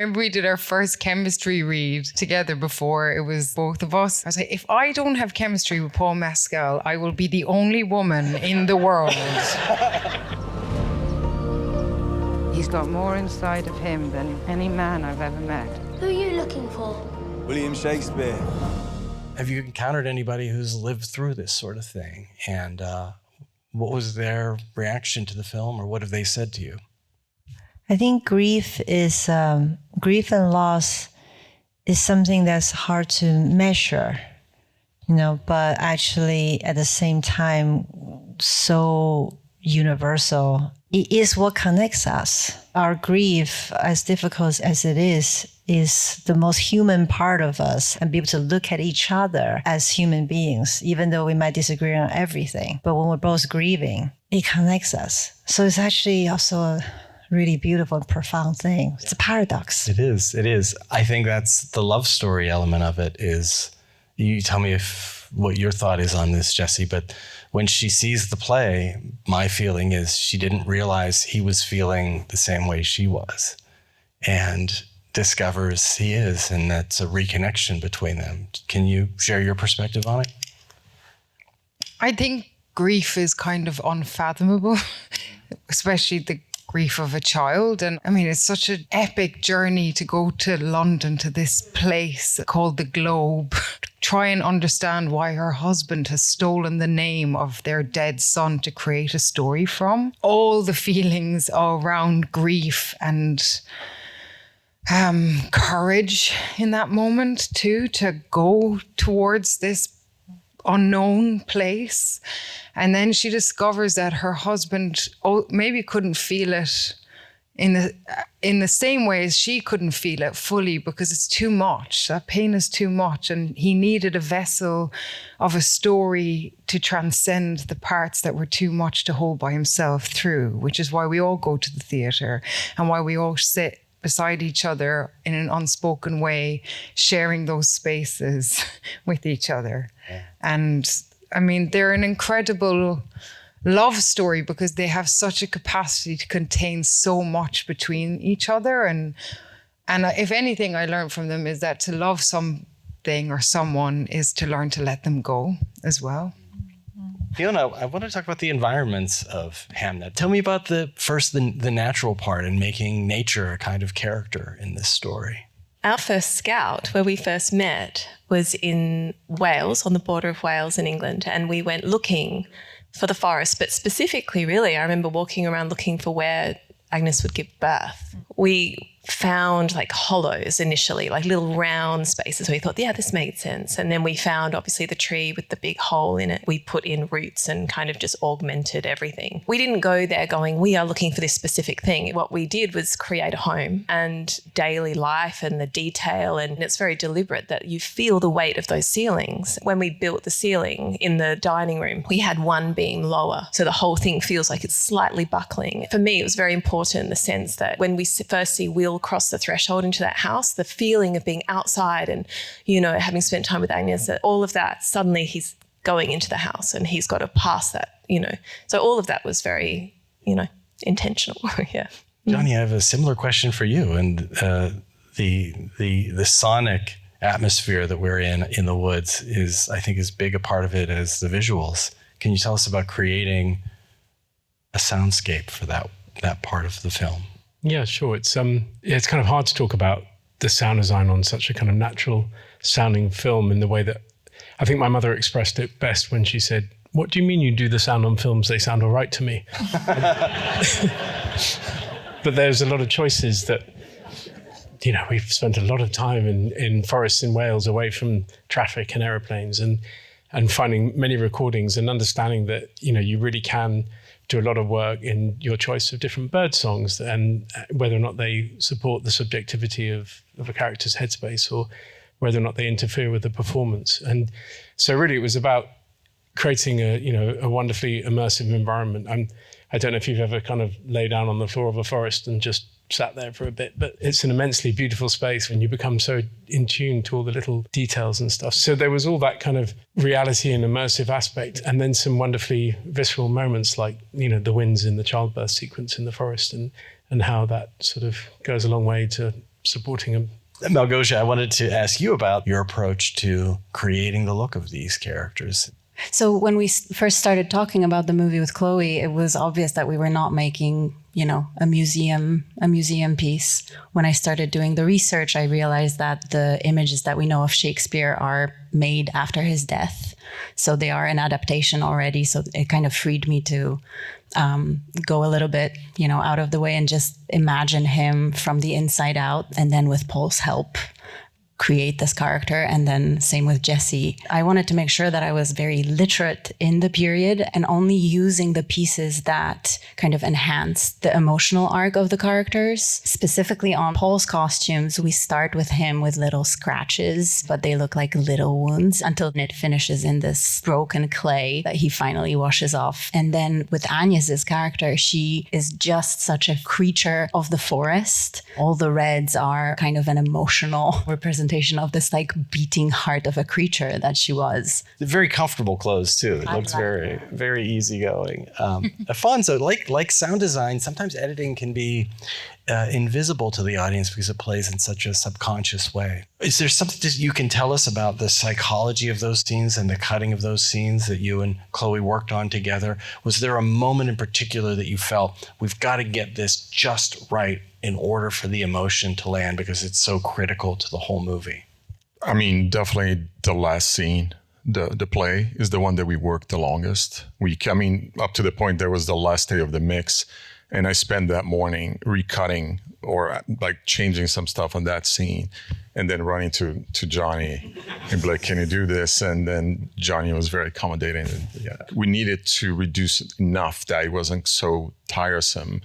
Remember we did our first chemistry read together before it was both of us. I was like, if I don't have chemistry with Paul Mescal, I will be the only woman in the world. He's got more inside of him than any man I've ever met. Who are you looking for? William Shakespeare. Have you encountered anybody who's lived through this sort of thing? And what was their reaction to the film, or what have they said to you? I think grief and loss is something that's hard to measure, but actually at the same time, so universal. It is what connects us. Our grief, as difficult as it is the most human part of us, and be able to look at each other as human beings, even though we might disagree on everything. But when we're both grieving, it connects us. So it's actually also a really beautiful and profound thing. It's a paradox. It is. I think that's the love story element of it is, you tell me what your thought is on this, Jessie, but when she sees the play, my feeling is she didn't realize he was feeling the same way she was, and discovers he is, and that's a reconnection between them. Can you share your perspective on it? I think grief is kind of unfathomable, especially the grief of a child. And I mean, it's such an epic journey to go to London, to this place called the Globe, try and understand why her husband has stolen the name of their dead son to create a story from. All the feelings around grief and courage in that moment too, to go towards this unknown place. And then she discovers that her husband maybe couldn't feel it in the same way as she couldn't feel it fully, because it's too much. That pain is too much, and he needed a vessel of a story to transcend the parts that were too much to hold by himself through, which is why we all go to the theatre and why we all sit beside each other in an unspoken way, sharing those spaces with each other. Yeah. And I mean, they're an incredible love story because they have such a capacity to contain so much between each other. And if anything I learned from them is that to love something or someone is to learn to let them go as well. Fiona, I want to talk about the environments of Hamnet. Tell me about the natural part in making nature a kind of character in this story. Our first scout, where we first met, was in Wales, on the border of Wales and England, and we went looking for the forest, but specifically, really, I remember walking around looking for where Agnes would give birth. We found like hollows initially, like little round spaces. We thought, yeah, this made sense. And then we found obviously the tree with the big hole in it. We put in roots and kind of just augmented everything. We didn't go there going, we are looking for this specific thing. What we did was create a home and daily life and the detail. And it's very deliberate that you feel the weight of those ceilings. When we built the ceiling in the dining room, we had one beam lower. So the whole thing feels like it's slightly buckling. For me, it was very important in the sense that when we first see Will cross the threshold into that house, the feeling of being outside and, having spent time with Agnes, that all of that, suddenly he's going into the house and he's got to pass that, So all of that was very, intentional. Yeah. Johnnie, I have a similar question for you. And the sonic atmosphere that we're in the woods is, I think, as big a part of it as the visuals. Can you tell us about creating a soundscape for that part of the film? Yeah, sure. It's kind of hard to talk about the sound design on such a kind of natural sounding film in the way that I think my mother expressed it best when she said, "What do you mean you do the sound on films? They sound all right to me." But there's a lot of choices that, we've spent a lot of time in forests in Wales away from traffic and aeroplanes and finding many recordings and understanding that, you really can do a lot of work in your choice of different bird songs and whether or not they support the subjectivity of a character's headspace or whether or not they interfere with the performance. And so really it was about creating a wonderfully immersive environment. I don't know if you've ever kind of lay down on the floor of a forest and just sat there for a bit, but it's an immensely beautiful space when you become so in tune to all the little details and stuff. So there was all that kind of reality and immersive aspect, and then some wonderfully visceral moments like, the winds in the childbirth sequence in the forest and how that sort of goes a long way to supporting them. Malgosia, I wanted to ask you about your approach to creating the look of these characters. So when we first started talking about the movie with Chloé, it was obvious that we were not making, a museum piece. When I started doing the research, I realized that the images that we know of Shakespeare are made after his death. So they are an adaptation already. So it kind of freed me to go a little bit, out of the way and just imagine him from the inside out. And then with Paul's help, create this character. And then same with Jessie. I wanted to make sure that I was very literate in the period and only using the pieces that kind of enhance the emotional arc of the characters. Specifically on Paul's costumes, we start with him with little scratches, but they look like little wounds until it finishes in this broken clay that he finally washes off. And then with Agnes's character, she is just such a creature of the forest. All the reds are kind of an emotional representation of this like beating heart of a creature that she was. Very comfortable clothes too. It looks very, very easygoing. Affonso, like sound design, sometimes editing can be invisible to the audience because it plays in such a subconscious way. Is there something that you can tell us about the psychology of those scenes and the cutting of those scenes that you and Chloé worked on together? Was there a moment in particular that you felt, we've got to get this just right in order for the emotion to land because it's so critical to the whole movie? I mean, definitely the last scene, the play is the one that we worked the longest. Up to the point there was the last day of the mix, and I spent that morning recutting or like changing some stuff on that scene, and then running to Johnnie and be like, can you do this? And then Johnnie was very accommodating. Yeah. We needed to reduce it enough that it wasn't so tiresome,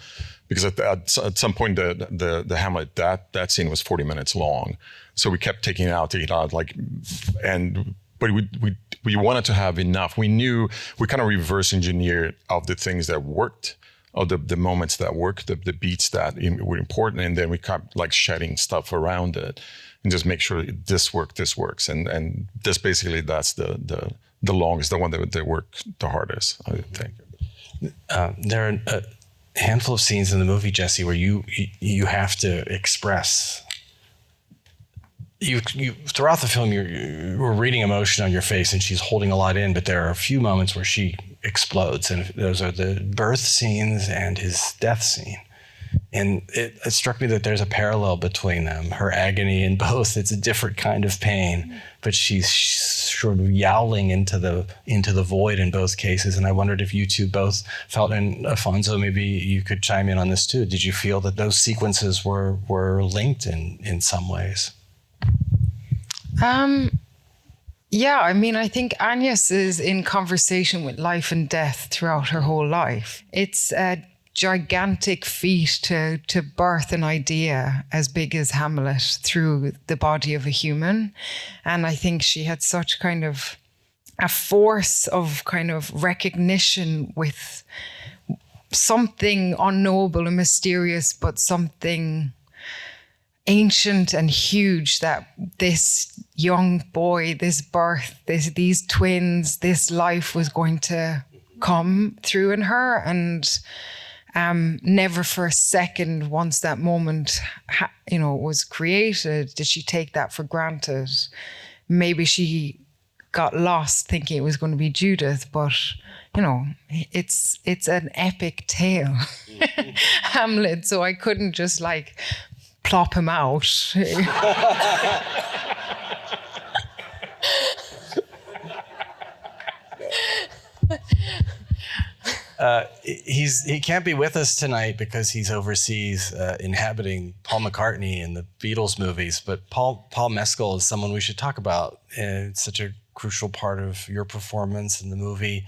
because at some point the Hamlet, that scene was 40 minutes long. So we kept taking it out, but we wanted to have enough. We knew we kind of reverse engineered of the things that worked, of the moments that worked, the beats that were important, and then we kept like shedding stuff around it and just make sure this works. And this basically, that's the longest, the one that worked the hardest, I think. There are a handful of scenes in the movie, Jessie, where you have to express. You throughout the film, you're reading emotion on your face, and she's holding a lot in. But there are a few moments where she explodes, and those are the birth scenes and his death scene. And it struck me that there's a parallel between them. Her agony in both, it's a different kind of pain, but she's sort of yowling into the void in both cases. And I wondered if you two both felt, and Affonso, maybe you could chime in on this too. Did you feel that those sequences were linked in some ways? Yeah, I mean, I think Agnes is in conversation with life and death throughout her whole life. It's a gigantic feat to birth an idea as big as Hamlet through the body of a human. And I think she had such kind of a force of kind of recognition with something unknowable and mysterious, but something ancient and huge, that this young boy, this birth, these twins, this life was going to come through in her. And never for a second, once that moment was created, did she take that for granted. Maybe she got lost thinking it was going to be Judith, but it's an epic tale. Hamlet, so I couldn't just like plop him out. He can't be with us tonight because he's overseas inhabiting Paul McCartney in the Beatles movies. But Paul Mescal is someone we should talk about. It's such a crucial part of your performance in the movie.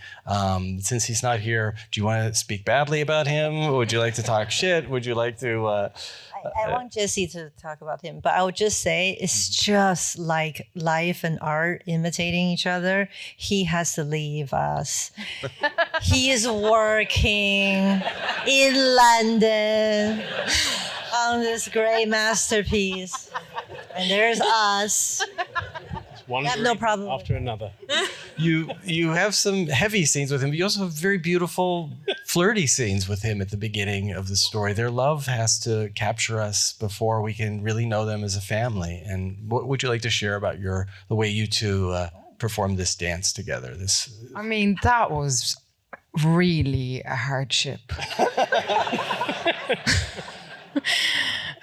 Since he's not here, do you want to speak badly about him? Would you like to talk shit? Would you like to... I want Jessie to talk about him, but I would just say it's just like life and art imitating each other. He has to leave us. He is working in London on this great masterpiece. And there's us. One have no problem after another. You have some heavy scenes with him, but you also have very beautiful flirty scenes with him at the beginning of the story. Their love has to capture us before we can really know them as a family. And what would you like to share about the way you two performed this dance together? I mean, that was really a hardship.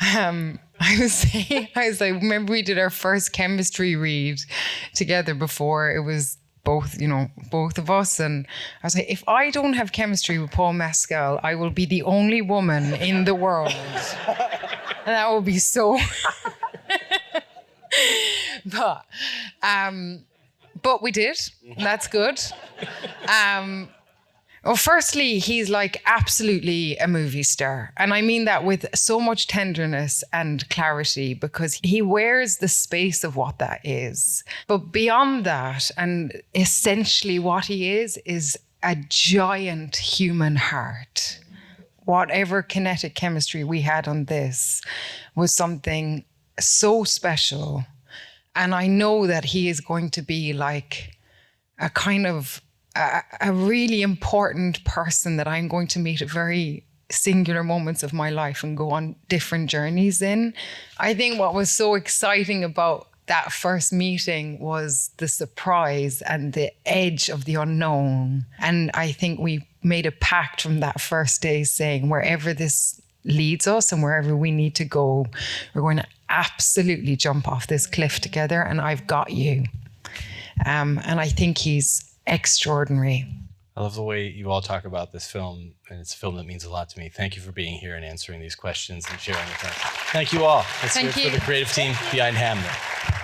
I was like, remember we did our first chemistry read together before it was both of us. And I was like, if I don't have chemistry with Paul Mescal, I will be the only woman in the world. And that will be so... But we did. And that's good. Well, firstly, he's like absolutely a movie star. And I mean that with so much tenderness and clarity, because he wears the space of what that is. But beyond that, and essentially what he is a giant human heart. Whatever kinetic chemistry we had on this was something so special. And I know that he is going to be like a kind of a really important person that I'm going to meet at very singular moments of my life and go on different journeys in. I think what was so exciting about that first meeting was the surprise and the edge of the unknown. And I think we made a pact from that first day saying wherever this leads us and wherever we need to go, we're going to absolutely jump off this cliff together, and I've got you. And I think he's extraordinary. I love the way you all talk about this film, and it's a film that means a lot to me. Thank you for being here and answering these questions and sharing with us. Thank you all. Let's hear it for the creative team behind Hamnet.